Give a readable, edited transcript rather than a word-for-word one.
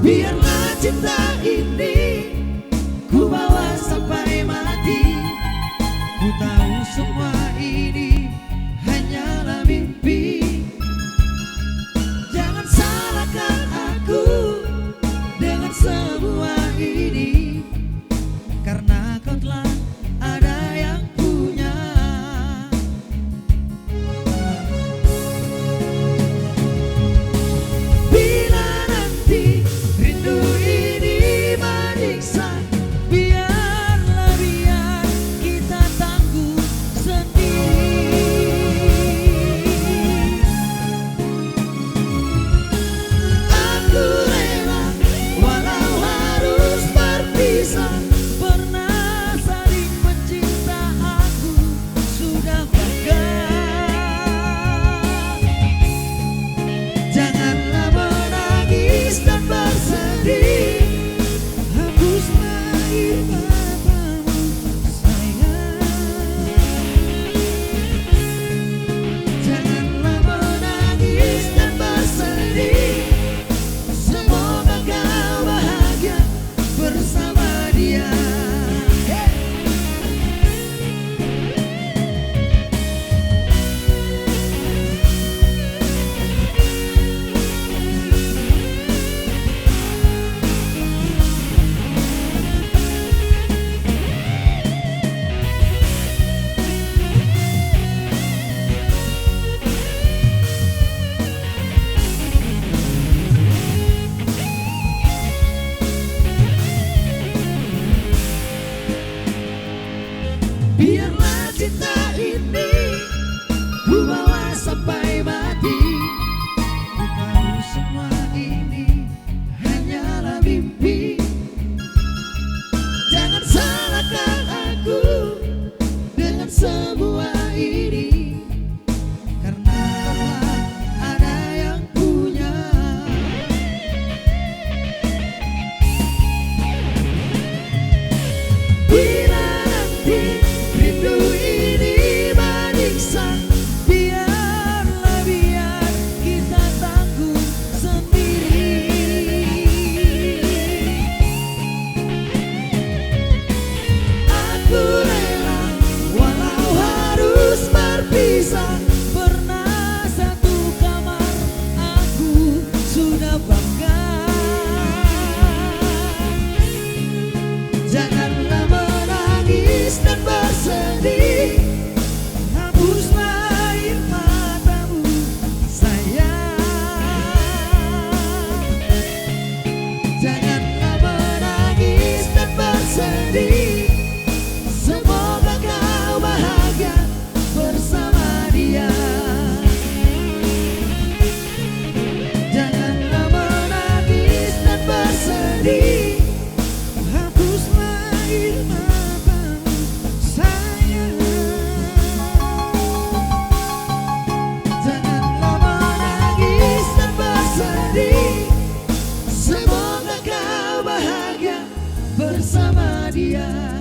Biarlah cinta ini ku bawa sampai mati. Ku tahu semua ini hanyalah mimpi. Jangan salahkan aku dengan semua ini, karena kau telah ada yang punya. Bila nanti rindu ini menyiksa, biarlah biar kita tanggung sendiri. Aku rela walau harus berpisah. Pernah saling mencinta, aku sudah bangga. Janganlah menangis dan bersedih, hapuslah air matamu sayang. Janganlah menangis dan bersedih, semoga kau bahagia bersama dia. Biarlah cinta ini ku bawa sampai mati. Ku tahu semua ini hanyalah mimpi. Jangan salahkan aku dengan semua ini, karena telah ada yang punya. Bila nanti rindu ini menyiksa, biarlah biar kita tanggung sendiri. Aku rela walau harus berpisah. Pernah satu kamar, aku sudah bangga. Janganlah menangis dan bersedih, hapuslah air matamu sayang. Janganlah menangis dan bersedih, semoga kau bahagia bersama dia. Janganlah menangis dan bersedih, hapuslah air matamu sayang. Janganlah menangis dan bersedih, semoga kau bahagia bersama dia.